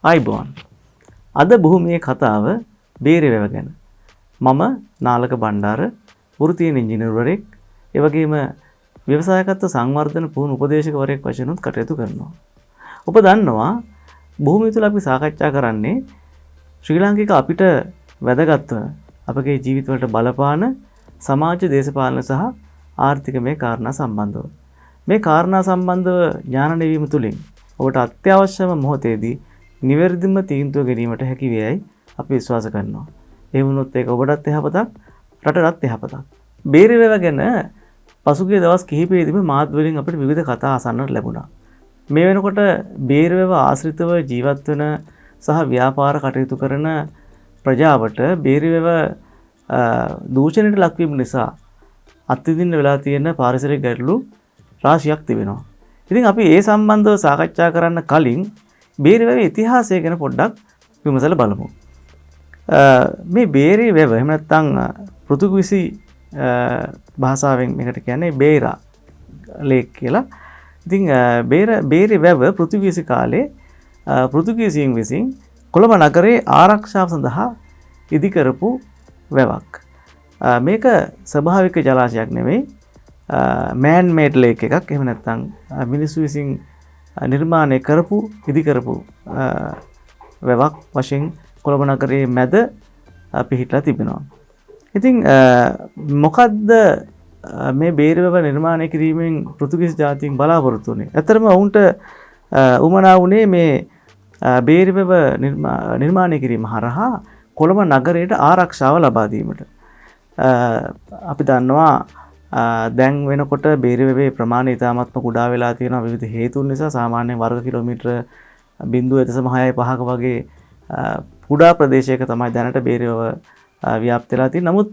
ආයිබෝන්. අද භූමියේ කතාව බේරවැව ගැන. මම නාලක බණ්ඩාර වෘත්තීය ඉංජිනේරුවරයෙක්, ඒ වගේම ව්‍යවසායකත්ව සංවර්ධන පුහුණු උපදේශකවරයෙක් වශයෙන් උත් කටයුතු කරනවා. ඔබ දන්නවා භූමිය තුළ අපි සාකච්ඡා කරන්නේ ශ්‍රී ලාංකික අපිට වැදගත්ව අපගේ ජීවිතවලට බලපාන සමාජ දේශපාලන සහ ආර්ථිකමය කාරණා සම්බන්ධව. මේ කාරණා සම්බන්ධව ඥාන ලැබීම තුළින් ඔබට අත්‍යවශ්‍යම මොහොතේදී නිවැරදිම තීන්දුව ගැනීමට හැකි වේයයි අපි විශ්වාස කරනවා. ඒ වුණොත් ඒක ඔබටත් යහපතක්, රටටත් යහපතක්. බේරවැව ගැන පසුගිය දවස් කිහිපයේදීම මාත් වලින් අපිට විවිධ කතා අසන්නට ලැබුණා. මේ වෙනකොට බේරවැව ආශ්‍රිතව ජීවත් වෙන සහ ව්‍යාපාර කටයුතු කරන ප්‍රජාවට බේරවැව දූෂණයට ලක්වීම නිසා අත්විඳින්න වෙලා තියෙන පාරිසරික ගැටලු රාශියක් තිබෙනවා. ඉතින් අපි ඒ සම්බන්ධව සාකච්ඡා කරන්න කලින් බේරවැව ඉතිහාසය ගැන පොඩ්ඩක් විමසලා බලමු. මේ බේරවැව එහෙම නැත්නම් පෘතුගීසි භාෂාවෙන් මේකට කියන්නේ බේරා ලේක් කියලා. ඉතින් බේරවැව පෘතුගීසි කාලේ පෘතුගීසීන් විසින් කොළඹ නගරයේ ආරක්ෂාව සඳහා ඉදි කරපු වැවක්. මේක ස්වභාවික ජලාශයක් නෙවෙයි, මෑන් මේඩ් ලේක් එකක්. එහෙම නැත්නම් මිනිස්සු විසින් නිර්මාණය කරපු ඉදි කරපු වැවක් වශයෙන් කොළඹ නගරයේ මැද පිහිටලා තිබෙනවා. ඉතින් මොකද්ද මේ බේරවැව නිර්මාණය කිරීමෙන් පෘතුගීසි ජාතීන් බලාපොරොත්තු වෙන්නේ? ඇත්තටම ඔවුන්ට උමනා වුණේ මේ බේරවැව නිර්මාණය කිරීම හරහා කොළඹ නගරයට ආරක්ෂාව ලබා දීමට. අපි දන්නවා දැන් වෙනකොට බේරවැවේ ප්‍රමාණය ඉතාමත්ම කුඩා වෙලා තියෙනවා විවිධ හේතුන් නිසා. සාමාන්‍යයෙන් වර්ග කිලෝමීටර 0.65ක වගේ කුඩා ප්‍රදේශයක තමයි දැනට බේරවැව ව්‍යාප්ත වෙලා තියෙන්නේ. නමුත්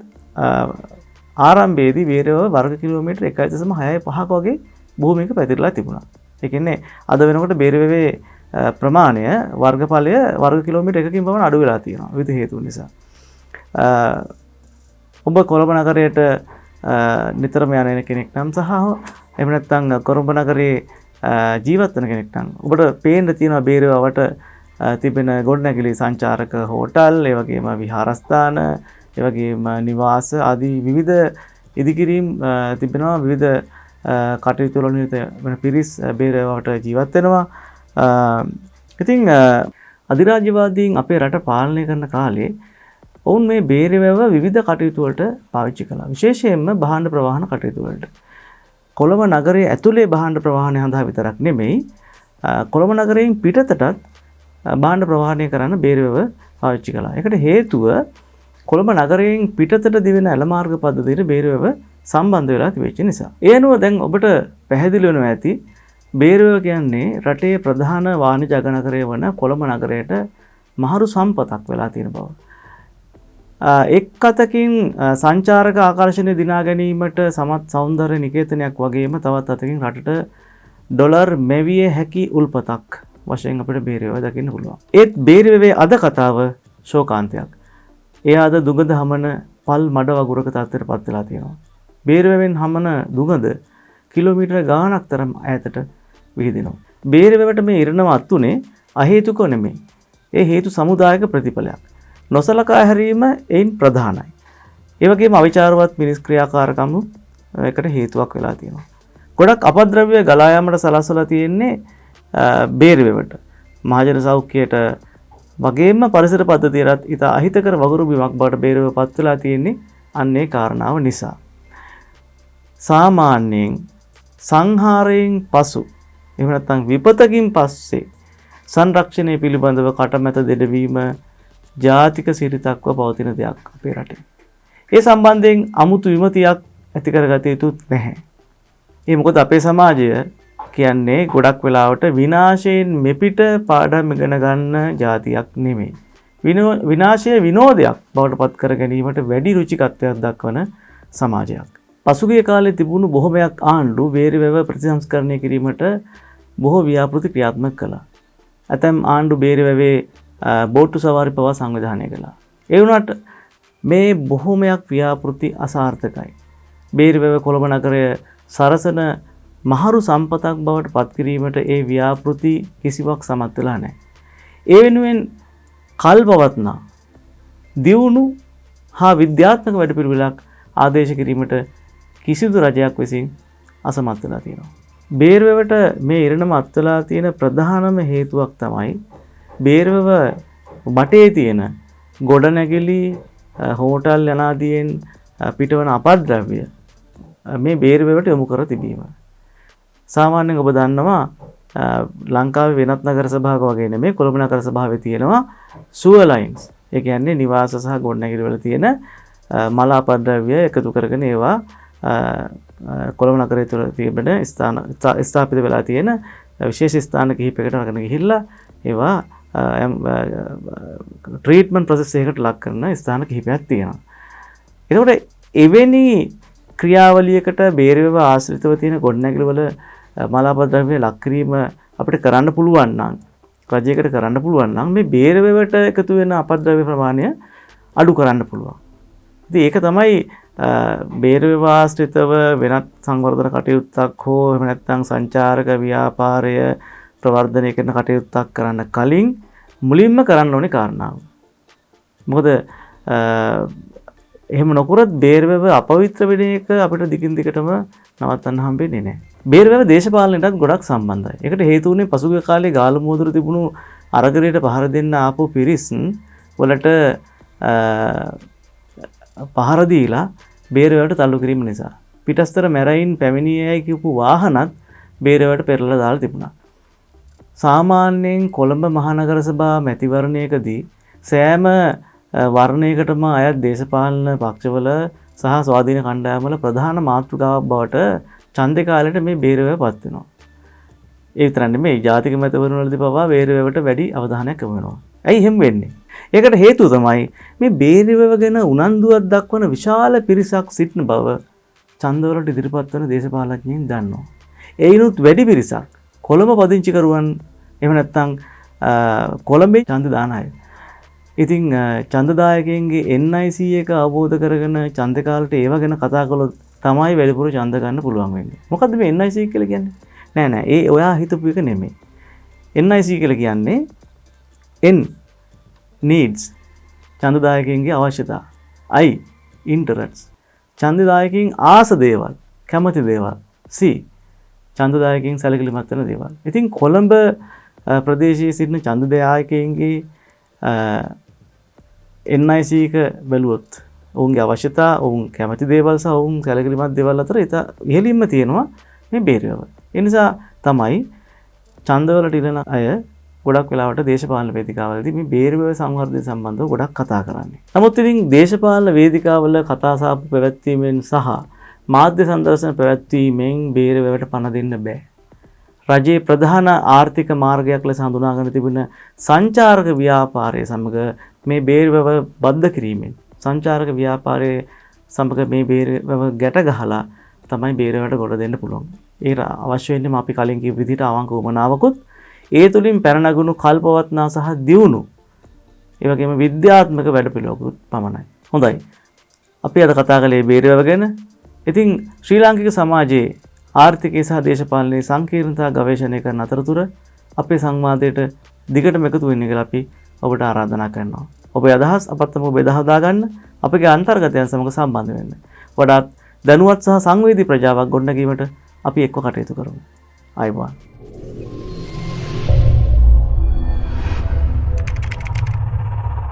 ආරම්භයේදී බේරවැව වර්ග කිලෝමීටර 1.65ක වගේ භූමියක පැතිරලා තිබුණා. ඒ කියන්නේ අද වෙනකොට බේරවැවේ ප්‍රමාණය වර්ගඵලය වර්ග කිලෝමීටර 1කින් පමණ අඩු වෙලා තියෙනවා විවිධ හේතුන් නිසා. ඔබ කොළඹ නගරයට නිතරම යන කෙනෙක් නම් සහ එහෙම නැත්නම් කොළඹ නගරේ ජීවත් වෙන කෙනෙක් නම් ඔබට පේන්න තියෙනවා බේරවැවට තිබෙන ගොඩනැගිලි, සංචාරක හෝටල්, ඒ වගේම විහාරස්ථාන, ඒ වගේම නිවාස ආදී විවිධ ඉදිකිරීම් තිබෙනවා. විවිධ කටයුතු වල නිරත වෙන පිරිස් බේරවැවට ජීවත් වෙනවා. ඉතින් අධිරාජ්‍යවාදීන් අපේ රට පාලනය කරන කාලේ ඔවුන් මේ බේරවැව විවිධ කටයුතු වලට පාවිච්චි කළා. විශේෂයෙන්ම භාණ්ඩ ප්‍රවාහන කටයුතු වලට. කොළඹ නගරයේ ඇතුලේ භාණ්ඩ ප්‍රවාහනය හඳහා විතරක් නෙමෙයි, කොළඹ නගරයෙන් පිටතටත් භාණ්ඩ ප්‍රවාහනය කරන්න බේරවැව පාවිච්චි කළා. ඒකට හේතුව කොළඹ නගරයෙන් පිටතට දිවෙන ඇල මාර්ග පද්ධතියට බේරවැව සම්බන්ධ වෙලා තිබෙච්ච නිසා. ඒ අනුව දැන් ඔබට පැහැදිලි වෙනවා ඇති බේරවැව කියන්නේ රටේ ප්‍රධාන වාණිජ අගනගරය වන කොළඹ නගරයට මහරු සම්පතක් වෙලා තියෙන බව. එක් අතකින් සංචාරක ආකර්ෂණය දිනා ගැනීමට සමත් සෞන්දර්ය නිකේතනයක් වගේම තවත් අතකින් රටට ඩොලර් මෙවිය හැකි උල්පතක් වශයෙන් අපිට බේරවැව දකින්න පුළුවන්. ඒත් බේරවැවේ අද කතාව ශෝකාන්තයක්. එය අද දුගඳ හමන පල් මඩ වගුරක තත්ත්වයට පත් වෙලා තියෙනවා. බේරවැවෙන් හමන දුගඳ කිලෝමීටර ගාණක් තරම් ඈතට විහිදෙනවා. බේරවැවට මේ ඉරණම අත්ුනේ අහේතුක නෙමෙයි. ඒ හේතු සමුදායක ප්‍රතිඵලයක්. නොසලකා හැරීම එයින් ප්‍රධානයි. ඒ වගේම අවිචාරවත් මිනිස් ක්‍රියාකාරකම් එකට හේතුවක් වෙලා තියෙනවා. ගොඩක් අපද්‍රව්‍ය ගලා යාමට සලස්වලා තියෙන්නේ බේරවැවට. මහජන සෞඛ්‍යයට වගේම පරිසර පද්ධතියටත් ඉතා අහිතකර වගුරු බිමක් බවට බේරවැව පත් වෙලා තියෙන්නේ අන්නේ කාරණාව නිසා. සාමාන්‍යයෙන් සංහාරයෙන් පසු එහෙම නැත්නම් විපතකින් පස්සේ සංරක්ෂණය පිළිබඳව කටමැත දෙඩවීම ජාතික සිරිතක්ව පවතින දෙයක් අපේ රටේ. ඒ සම්බන්ධයෙන් අමුතු විමතියක් ඇති කරගත යුතු නැහැ. ඒ මොකද අපේ සමාජය කියන්නේ ගොඩක් වෙලාවට විනාශයෙන් මෙපිට පාඩම් ඉගෙන ගන්න ජාතියක් නෙමෙයි. විනාශය විනෝදයක් බවට පත් කර ගැනීමට වැඩි රුචිකත්වයක් දක්වන සමාජයක්. පසුගිය කාලේ තිබුණු බොහොමයක් ආණ්ඩු බේරවැව ප්‍රතිසංස්කරණය කිරීමට බොහෝ ව්‍යාපෘති ක්‍රියාත්මක කළා. ඇතැම් ආණ්ඩු බේරවැවේ බෝට්ටු සවාරි පවා සංවිධානය කළා. ඒ වුණාට මේ බොහොමයක් ව්‍යාපෘති අසාර්ථකයි. බේරවැව කොළඹ නගරය සරසන මහරු සම්පතක් බවට පත් කිරීමට ඒ ව්‍යාපෘති කිසිවක් සමත් වෙලා නැහැ. ඒ වෙනුවෙන් කල්පවත්නා දියුණු හා විද්‍යාත්මක වැඩපිළිවෙලක් ආදේශ කිරීමට කිසිදු රජයක් විසින් අසමත් වෙලා තියෙනවා. බේරුවවට මේ ඉරණම අත්වලා තියෙන ප්‍රධානම හේතුවක් තමයි බේරුව බටේ තියෙන ගොඩනැගිලි හෝටල් යනාදීන් පිටවන අපද්‍රව්‍ය මේ බේරුවවට යොමු කර තිබීම. සාමාන්‍යයෙන් ඔබ දන්නවා ලංකාවේ වෙනත් නගර සභාවක වගේ නෙමෙයි කොළඹ නගර සභාවේ තියෙනවා සුවර් ලයින්ස්. ඒ කියන්නේ නිවාස සහ ගොඩනැගිලි වල තියෙන මල අපද්‍රව්‍ය එකතු කරගෙන ඒවා කොළඹ නගරය තුළ තිබෙන ස්ථාපිත වෙලා තියෙන විශේෂ ස්ථාන කිහිපයකට අරගෙන ගිහිල්ලා ඒවා ට්‍රීට්මන්ට් ප්‍රොසෙස් එකකට ලක් කරන ස්ථාන කිහිපයක් තියෙනවා. එතකොට එවැනි ක්‍රියාවලියකට බේරුව ආශ්‍රිතව තියෙන ගොඩනැගිලි වල මල අපද්‍රව්‍ය ලක් කිරීම අපිට කරන්න පුළුවන් නම් රජයකට කරන්න පුළුවන් නම් මේ බේරුවට එකතු වෙන අපද්‍රව්‍ය ප්‍රමාණය අඩු කරන්න පුළුවන්. ඉතින් ඒක තමයි බේරුව ආශ්‍රිතව වෙනත් සංවර්ධන කටයුත්තක් හෝ එහෙම නැත්නම් සංචාරක ව්‍යාපාරය ප්‍රවර්ධනය කරන කටයුත්තක් කරන්න කලින් මුලින්ම කරන්න ඕනේ කාරණාව. මොකද එහෙම නොකරත් බේරුව අපවිත්‍ර වෙන එක අපිට දිගින් දිගටම නවත්තන්න හම්බෙන්නේ නැහැ. බේරුව දේශපාලනයටත් ගොඩක් සම්බන්ධයි. ඒකට හේතු වුණේ පසුගිය කාලේ ගාලු මුවදුර තිබුණු අරගලයට පහර දෙන්න ආපු පිරිස් වලට පහර දීලා බේරුවට තල්ලු කිරීම නිසා. පිටස්තර මැරයින් පැමිණියයි කියපු වාහනත් බේරුවට පෙරලා දාලා තිබුණා. සාමාන්‍යයෙන් කොළඹ මහනගර සභා මැතිවරණයකදී සෑම වර්ණයකටම අයත් දේශපාලන පක්ෂවල සහ ස්වාධීන කණ්ඩායම්වල ප්‍රධාන මාතෘකාවක් බවට ඡන්දේ කාලෙට මේ බේරුව පත් වෙනවා. ඒ විතරක් නෙමෙයි ජාතික මැතිවරණවලදී පවා බේරුවට වැඩි අවධානයක් යොමු වෙනවා. ඇයි එහෙම වෙන්නේ? ඒකට හේතුව තමයි මේ බේරුව ගැන උනන්දුවක් දක්වන විශාල පිරිසක් සිටින බව ඡන්දවලට ඉදිරිපත් වන දේශපාලඥයින් දන්නවා. ඒිනුත් වැඩි පිරිසක් කොළඹ පදිංචිකරුවන් එහෙම නැත්නම් කොළඹේ ඡන්ද දාන අය. ඉතින් ඡන්දදායකයන්ගේ NIC එක අවබෝධ කරගෙන ඡන්ද කාලේට ඒව ගැන කතා කළොත් තමයි වැඩිපුර ඡන්ද ගන්න පුළුවන් වෙන්නේ. මොකද්ද මේ NIC කියලා කියන්නේ? නෑ ඒ ඔයා හිතපු එක නෙමෙයි. NIC කියලා කියන්නේ N needs ඡන්දදායකයන්ගේ අවශ්‍යතා. I interests ඡන්දදායකයන් ආස දේවල්, කැමති දේවල්. C ඡන්දදායකයන් සැලකිලිමත් වෙන දේවල්. ඉතින් කොළඹ ප්‍රදේශයේ සිටින ඡන්දදායකයන්ගේ NIC එක බැලුවොත් ඔවුන්ගේ අවශ්‍යතා, ඔවුන් කැමති දේවල් සහ ඔවුන් සැලකිලිමත් දේවල් අතර ඉහළින්ම තියෙනවා මේ බේරුව. ඒ නිසා තමයි ඡන්දවලට ඉලන අය ගොඩක් වෙලාවට දේශපාලන වේදිකාවලදී මේ බේරුව සංවර්ධනය සම්බන්ධව ගොඩක් කතා කරන්නේ. නමුත් ඉතින් දේශපාලන වේදිකාවල කතා සාප්පු පැවැත්වීමෙන් සහ මාධ්‍ය සංදර්ශන පැවැත්වීමෙන් බේරුවට පණ දෙන්න බෑ. රජයේ ප්‍රධාන ආර්ථික මාර්ගයක් ලෙස හඳුනාගෙන තිබෙන සංචාරක ව්‍යාපාරය සමග මේ බේරුව බද්ධ කිරීමෙන් සංචාරක ව්‍යාපාරයේ සමග මේ බේරුව ගැට ගහලා තමයි බේරුවට ගොඩ දෙන්න පුළුවන්. ඒක අවශ්‍ය වෙන්නේ අපි කලින් කියපු විදිහට අවංක උමනාවකුත් ඒ තුලින් පැන නගුණු කල්පවත්නා සහ දියුණු ඒ වගේම විද්‍යාත්මක වැඩපිළිවෙලකුත් පමණයි. හොඳයි. අපි අද කතා කළේ බේරුව ගැන. ඉතින් ශ්‍රී ලාංකික සමාජයේ ආර්ථිකය සහ දේශපාලනයේ සංකීර්ණතා ගවේෂණය කරන අතරතුර අපේ සංවාදයට දිගටම එකතු වෙන්න කියලා අපි ඔබට ආරාධනා කරනවා. ඔබේ අදහස් අපත් සමග බෙදා හදා ගන්න, අපගේ අන්තර්ගතයන් සමග සම්බන්ධ වෙන්න. වඩාත් දැනුවත් සහ සංවේදී ප්‍රජාවක් ගොඩනැගීමට අපි එක්ව කටයුතු කරමු. ආයුබෝවන්.